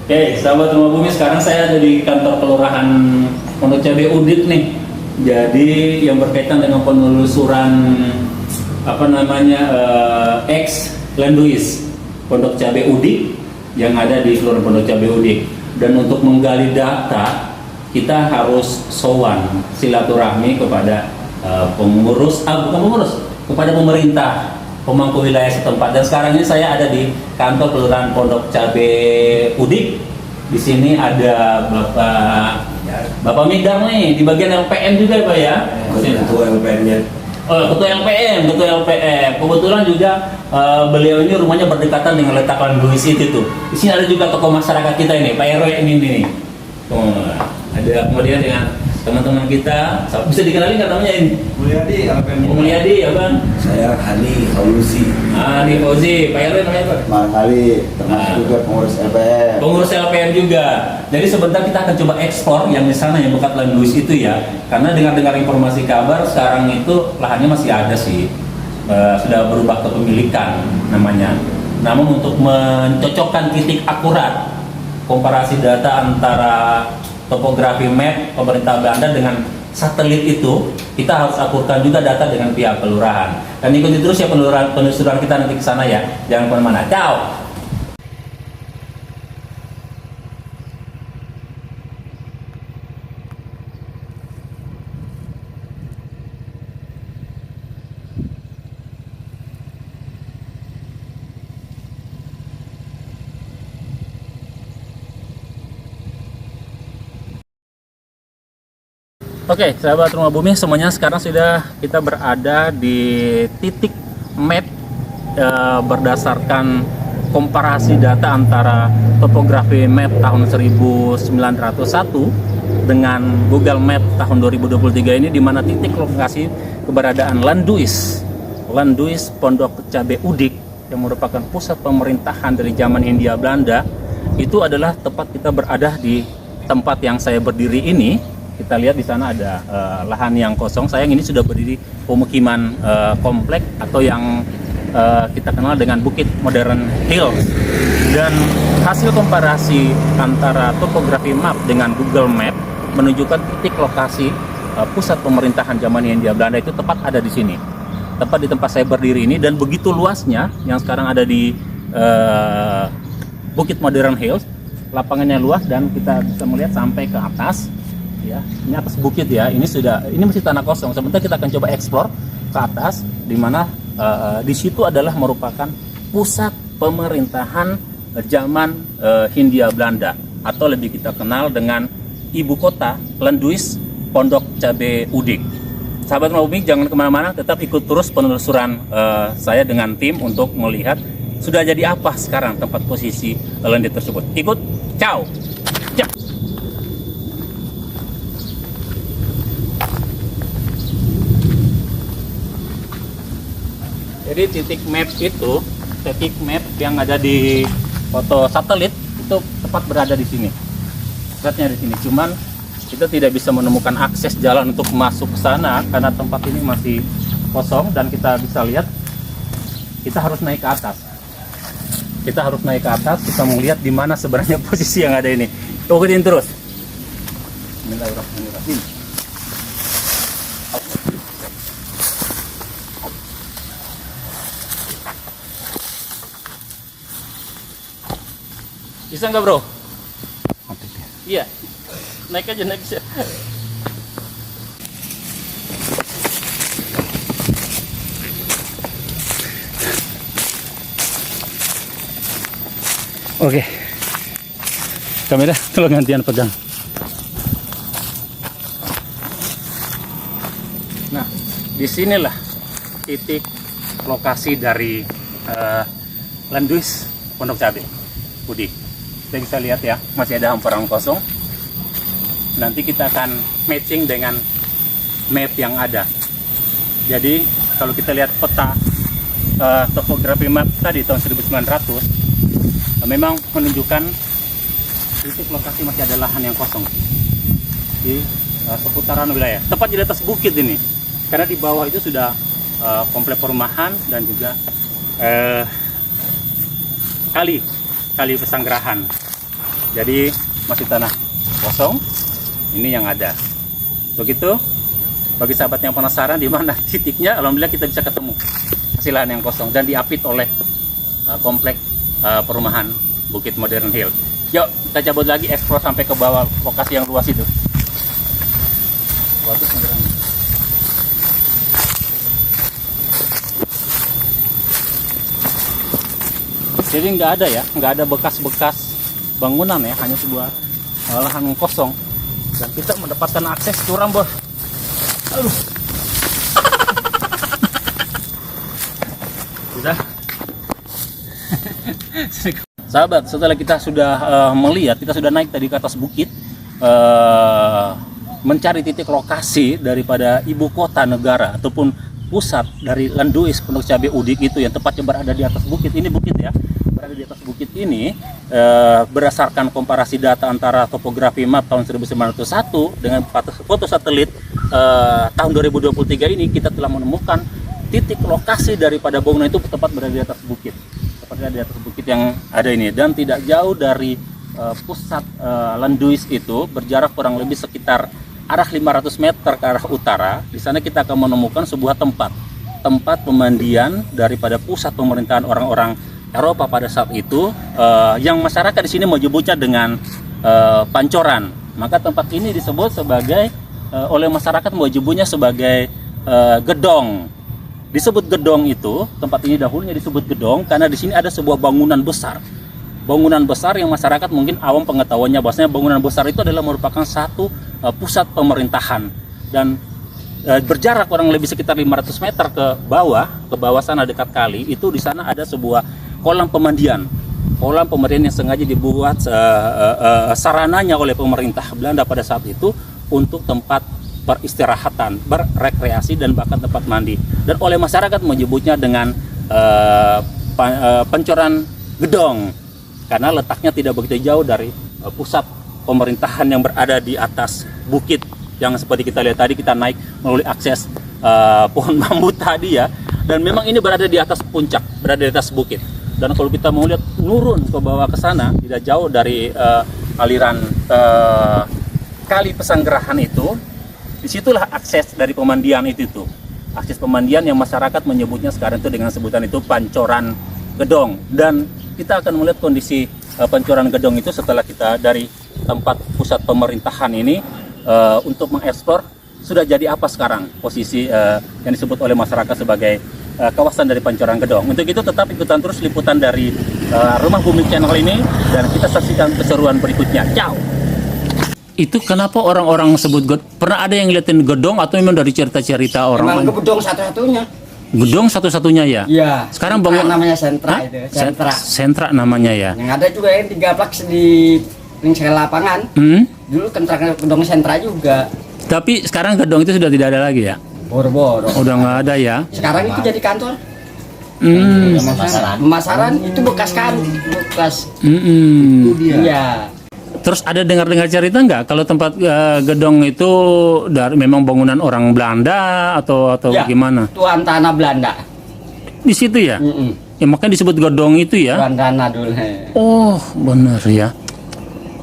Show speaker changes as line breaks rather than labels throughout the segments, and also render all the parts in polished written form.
Oke, sahabat Rumah Bumi, sekarang saya ada di kantor kelurahan Pondok Cabe Udik nih. Jadi yang berkaitan dengan penelusuran ex Landuis Pondok Cabe Udik yang ada di Kelurahan Pondok Cabe Udik. Dan untuk menggali data, kita harus sowan silaturahmi kepada kepada pemerintah pemangku wilayah setempat. Dan sekarang ini saya ada di kantor Kelurahan Pondok Cabe Udik. Di sini ada Bapak Midar nih di bagian LPM juga ya Pak ya.
Ketua LPM-nya.
Oh, ketua LPM. Kebetulan juga beliau ini rumahnya berdekatan dengan letak Landuis itu tuh. Di sini ada juga tokoh masyarakat kita ini, Pak RW ini nih. Ada kemudian dengan teman-teman kita, bisa dikenalin nggak namanya ini?
Mulyadi, LPM.
Mulyadi ya Bang?
Saya Hani Fauzi.
Hani Fauzi, Pak RW namanya Pak?
Barangkali termasuk juga pengurus LPM.
Pengurus LPM juga. Jadi sebentar kita akan coba ekspor yang di sana yang bekat Landuis itu ya. Karena dengar informasi kabar sekarang itu lahannya masih ada sih. Sudah berubah kepemilikan namanya. Namun untuk mencocokkan titik akurat komparasi data antara topografi map pemerintah Belanda dengan satelit itu, kita harus akurkan juga data dengan pihak kelurahan. Dan ikuti terus ya penelusuran kita nanti ke sana ya. Jangan kemana-mana. Ciao. Oke, sahabat Rumah Bumi, semuanya sekarang sudah kita berada di titik map berdasarkan komparasi data antara topografi map tahun 1901 dengan Google Map tahun 2023 ini, di mana titik lokasi keberadaan Landuis Pondok Cabe Udik yang merupakan pusat pemerintahan dari zaman Hindia Belanda, itu adalah tepat kita berada di tempat yang saya berdiri ini. Kita lihat di sana ada lahan yang kosong. Sayang ini sudah berdiri pemukiman komplek atau yang kita kenal dengan Bukit Modern Hills. Dan hasil komparasi antara topografi map dengan Google Map menunjukkan titik lokasi pusat pemerintahan zaman Hindia Belanda itu tepat ada di sini. Tepat di tempat saya berdiri ini, dan begitu luasnya yang sekarang ada di Bukit Modern Hills. Lapangannya luas dan kita bisa melihat sampai ke atas. Ya, ini atas bukit ya. Ini masih tanah kosong. Sebentar kita akan coba eksplor ke atas, di mana di situ adalah merupakan pusat pemerintahan zaman Hindia Belanda, atau lebih kita kenal dengan ibu kota Landuis Pondok Cabe Udik. Sahabat Rumah Bumi, jangan kemana-mana, tetap ikut terus penelusuran saya dengan tim untuk melihat sudah jadi apa sekarang tempat posisi Landuis tersebut. Ikut, ciao. Jadi titik map yang ada di foto satelit itu tepat berada di sini. Tempatnya di sini. Cuman kita tidak bisa menemukan akses jalan untuk masuk ke sana karena tempat ini masih kosong, dan kita bisa lihat kita harus naik ke atas. Kita melihat di mana sebenarnya posisi yang ada ini. Ikutin terus. Bismillahirrahmanirrahim. Bisa nggak bro? Iya, naik aja. Oke, kamera tolong gantian pegang. Nah, disinilah titik lokasi dari Landuis Pondok Cabe Udik. Kita bisa lihat ya, masih ada hamparan kosong. Nanti kita akan matching dengan map yang ada. Jadi kalau kita lihat peta topografi map tadi tahun 1900, memang menunjukkan titik lokasi masih ada lahan yang kosong di seputaran wilayah, tepat di atas bukit ini. Karena di bawah itu sudah komplek perumahan dan juga kali pesanggerahan. Jadi masih tanah kosong. Ini yang ada. Begitu. Bagi sahabat yang penasaran di mana titiknya, alhamdulillah kita bisa ketemu. Masih lahan yang kosong dan diapit oleh komplek perumahan Bukit Modern Hill. Yuk kita cabut lagi, explore sampai ke bawah lokasi yang luas itu. Waduh, jadi nggak ada ya, nggak ada bekas-bekas bangunan ya, hanya sebuah lahan kosong. Dan kita mendapatkan akses curam, bos. Aduh. Sudah. Sahabat, setelah kita sudah melihat, kita sudah naik tadi ke atas bukit, mencari titik lokasi daripada ibu kota negara ataupun pusat dari Landuis Pondok Cabe Udik itu yang tepatnya berada di atas bukit. Ini bukit ya, berada di atas bukit ini. Berdasarkan komparasi data antara topografi map tahun 1901 dengan foto satelit tahun 2023 ini, kita telah menemukan titik lokasi daripada bangunan itu tepat berada di atas bukit. Tepatnya di atas bukit yang ada ini, dan tidak jauh dari pusat Landuis itu, berjarak kurang lebih sekitar arah 500 meter ke arah utara. Di sana kita akan menemukan sebuah tempat pemandian daripada pusat pemerintahan orang-orang Eropa pada saat itu, yang masyarakat di sini menyebutnya dengan pancoran. Maka tempat ini disebut sebagai oleh masyarakat menyebutnya sebagai gedong. Disebut gedong itu, tempat ini dahulunya disebut gedong karena di sini ada sebuah bangunan besar. Bangunan besar yang masyarakat mungkin awam pengetahuannya bahwasanya bangunan besar itu adalah merupakan satu pusat pemerintahan, dan berjarak kurang lebih sekitar 500 meter ke bawah sana dekat kali itu, di sana ada sebuah kolam pemandian yang sengaja dibuat sarananya oleh pemerintah Belanda pada saat itu untuk tempat peristirahatan, berrekreasi, dan bahkan tempat mandi. Dan oleh masyarakat menyebutnya dengan pancoran gedong karena letaknya tidak begitu jauh dari pusat pemerintahan yang berada di atas bukit yang seperti kita lihat tadi. Kita naik melalui akses pohon bambu tadi ya, dan memang ini berada di atas puncak, berada di atas bukit. Dan kalau kita mau lihat nurun ke bawah ke sana, tidak jauh dari aliran kali Pesanggerahan itu, disitulah akses dari pemandian itu tuh. Akses pemandian yang masyarakat menyebutnya sekarang itu dengan sebutan itu pancoran gedong. Dan kita akan melihat kondisi pancoran gedong itu setelah kita dari tempat pusat pemerintahan ini untuk mengeksplor sudah jadi apa sekarang posisi yang disebut oleh masyarakat sebagai kawasan dari pancoran gedong. Untuk itu tetap ikutan terus liputan dari Rumah Bumi Channel ini, dan kita saksikan keseruan berikutnya. Ciao. Itu kenapa orang-orang sebut pernah ada yang ngeliatin gedong atau memang dari cerita-cerita orang?
Emang gedong satu-satunya.
Gedong satu-satunya ya?
Iya.
Sekarang bangun
namanya sentra. Hah? Itu. Sentra.
Sentra namanya ya.
Yang ada juga yang 3 plaks di lingkungan lapangan. Dulu gedong sentra juga.
Tapi sekarang gedong itu sudah tidak ada lagi ya?
Boro-boro.
Udah nggak ada ya?
Sekarang itu jadi kantor. Pemasaran itu bekas kan, bekas. Itu dia. Iya.
Terus ada dengar-dengar cerita nggak kalau tempat gedong itu dari memang bangunan orang Belanda atau
ya,
gimana?
Tuan tanah Belanda.
Di situ ya? Ya makanya disebut gedong itu ya?
Tuan tanah dulu.
Oh benar ya.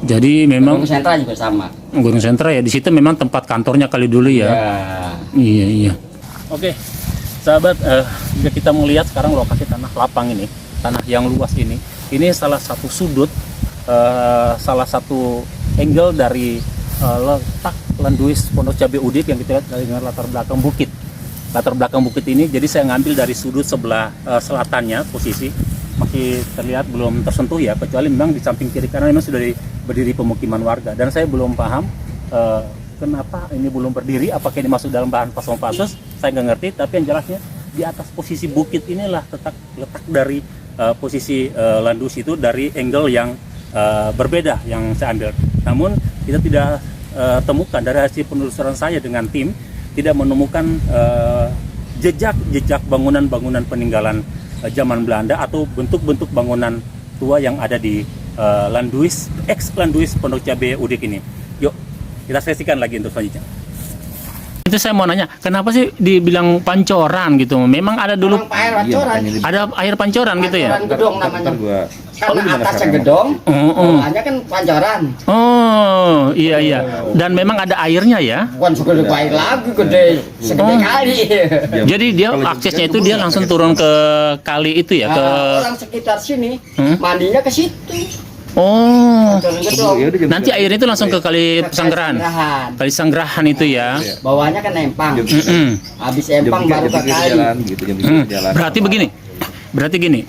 Jadi memang
Gunung Sentra juga sama.
Gunung Sentra ya, di situ memang tempat kantornya kali dulu ya. Iya. Oke, sahabat, jika kita melihat sekarang lokasi tanah lapang ini, tanah yang luas ini salah satu sudut, salah satu angle dari letak Landuis Pondok Cabe Udik yang kita lihat dengan latar belakang bukit. Latar belakang bukit ini, jadi saya ngambil dari sudut sebelah selatannya, posisi masih terlihat belum tersentuh ya, kecuali memang di samping kiri kanan memang sudah berdiri pemukiman warga, dan saya belum paham kenapa ini belum berdiri, apakah ini masuk dalam bahan pasos, saya nggak ngerti. Tapi yang jelasnya di atas posisi bukit inilah letak dari posisi Landuis itu dari angle yang berbeda yang saya ambil. Namun kita tidak temukan dari hasil penelusuran saya dengan tim, tidak menemukan jejak bangunan-bangunan peninggalan zaman Belanda atau bentuk-bentuk bangunan tua yang ada di Landuis, ex-Landuis Pondok Cabe Udik ini. Yuk, kita saksikan lagi untuk selanjutnya. Itu saya mau nanya, kenapa sih dibilang pancoran gitu? Memang ada dulu
air pancoran.
Ada air pancoran gitu ya?
Pancoran gedong namanya. Karena atasnya gedong, bawahnya kan pancoran.
Oh, iya. Dan memang ada airnya ya.
Bukan segede air lagi, gede segede kali.
Jadi dia aksesnya itu dia langsung turun ke kali itu ya, ke
Orang sekitar sini mandinya ke situ.
Oh.
Pancoran gedong.
Nanti airnya itu langsung ke kali Pesanggerahan. Kali Sanggerahan itu ya.
Bawahnya kan empang. Habis empang baru ke kali.
Berarti gini,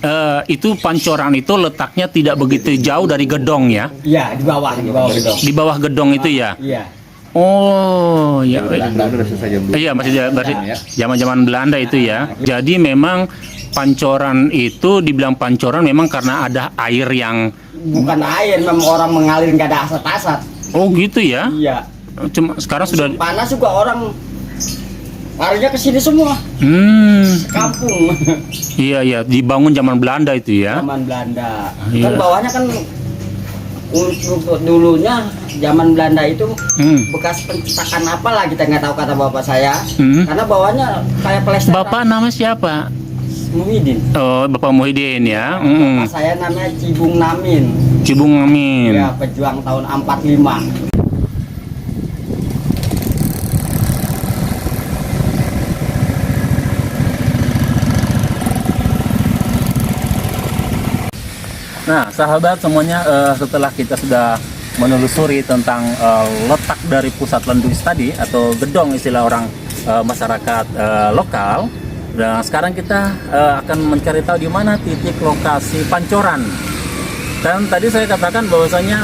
itu pancoran itu letaknya tidak begitu jauh dari gedong ya?
Iya, di bawah gedong.
Di bawah gedong itu ya?
Iya.
Oh, ya.
Belanda udah selesai jam 2.
Iya, masih zaman-zaman Belanda itu ya. Jadi memang pancoran itu dibilang pancoran memang karena ada air yang
Bukan air, memang orang mengalir nggak ada asap-asap.
oh gitu ya.
Iya.
Cuma sekarang sudah
Panas juga orang larinya ke sini semua. Kampung.
Iya, dibangun zaman Belanda itu ya.
Zaman Belanda.
Iya.
Kan bawahnya kan untuk dulunya zaman Belanda itu bekas pencetakan apa lah kita nggak tahu kata bapak saya. Karena bawahnya kayak plester.
Bapak nama siapa?
Muhyiddin.
Oh, Bapak Muhyiddin ya.
Bapak saya namanya Cibung Namin.
Cibung Namin.
Ya, pejuang tahun 45.
Nah, sahabat semuanya, setelah kita sudah menelusuri tentang letak dari pusat lenduis tadi atau gedong istilah orang masyarakat lokal, dan sekarang kita akan mencari tahu di mana titik lokasi pancoran. Dan tadi saya katakan bahwasanya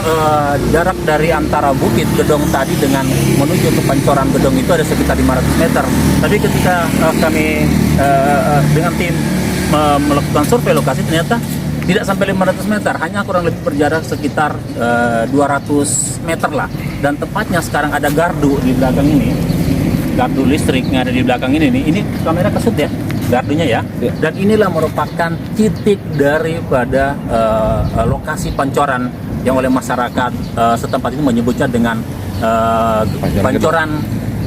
jarak dari antara bukit gedong tadi dengan menuju ke pancoran gedong itu ada sekitar 500 meter. Tapi ketika kami dengan tim melakukan survei lokasi, ternyata tidak sampai 500 meter, hanya kurang lebih berjarak sekitar 200 meter lah. Dan tepatnya sekarang ada gardu di belakang ini, gardu listrik yang ada di belakang ini kamera kesut ya, gardunya ya. Dan inilah merupakan titik daripada lokasi pancoran yang oleh masyarakat setempat itu menyebutnya dengan pancoran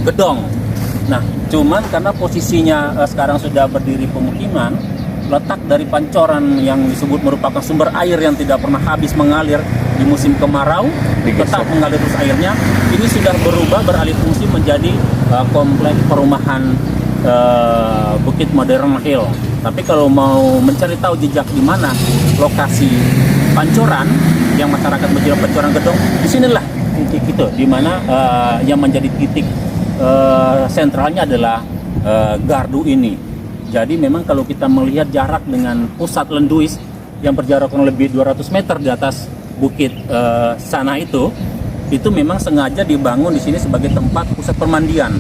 gedong. Nah, cuman karena posisinya sekarang sudah berdiri pemukiman, letak dari pancoran yang disebut merupakan sumber air yang tidak pernah habis mengalir di musim kemarau, tetap mengalir terus airnya, ini sudah berubah beralih fungsi menjadi kompleks perumahan Bukit Modern Hill. Tapi kalau mau mencari tahu jejak di mana lokasi pancoran yang masyarakat menyebut pancoran gedong, disinilah titik itu, di mana yang menjadi titik sentralnya adalah gardu ini. Jadi memang kalau kita melihat jarak dengan pusat lenduis yang berjarak kurang lebih 200 meter di atas bukit sana itu memang sengaja dibangun di sini sebagai tempat pusat permandian.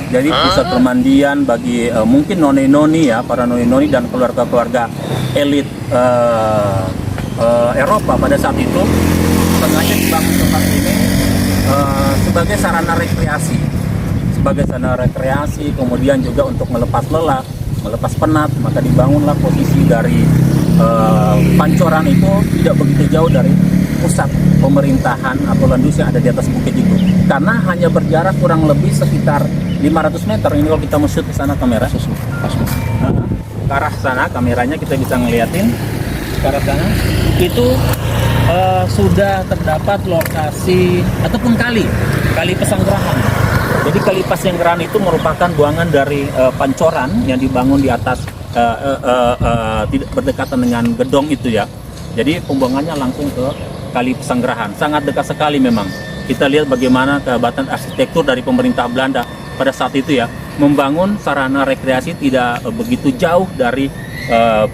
Jadi pusat permandian bagi mungkin noni-noni ya, para noni-noni dan keluarga-keluarga elit Eropa pada saat itu sengaja dibangun tempat ini sebagai sarana rekreasi, kemudian juga untuk melepas lelah, melepas penat, maka dibangunlah posisi dari pancoran itu tidak begitu jauh dari pusat pemerintahan atau lenduis yang ada di atas bukit itu, karena hanya berjarak kurang lebih sekitar 500 meter. Ini kalau kita shoot ke sana kamera ke arah sana, kameranya kita bisa ngeliatin ke arah sana, itu sudah terdapat lokasi ataupun kali Pesanggerahan. Jadi kali Pesanggerahan itu merupakan buangan dari pancoran yang dibangun di atas tidak berdekatan dengan gedong itu ya. Jadi pembuangannya langsung ke kali Pesanggerahan, sangat dekat sekali memang. Kita lihat bagaimana kehebatan arsitektur dari pemerintah Belanda pada saat itu ya, membangun sarana rekreasi tidak begitu jauh dari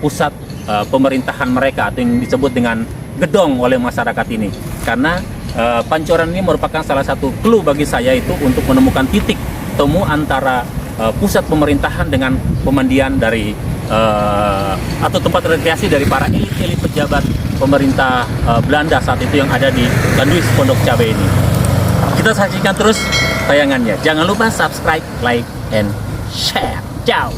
pusat pemerintahan mereka atau yang disebut dengan gedong oleh masyarakat ini. Karena pancoran ini merupakan salah satu clue bagi saya itu untuk menemukan titik temu antara pusat pemerintahan dengan pemandian dari atau tempat rekreasi dari para elit pejabat pemerintah Belanda saat itu yang ada di Lenduis Pondok Cabe ini. Kita saksikan terus tayangannya. Jangan lupa subscribe, like, and share. Ciao.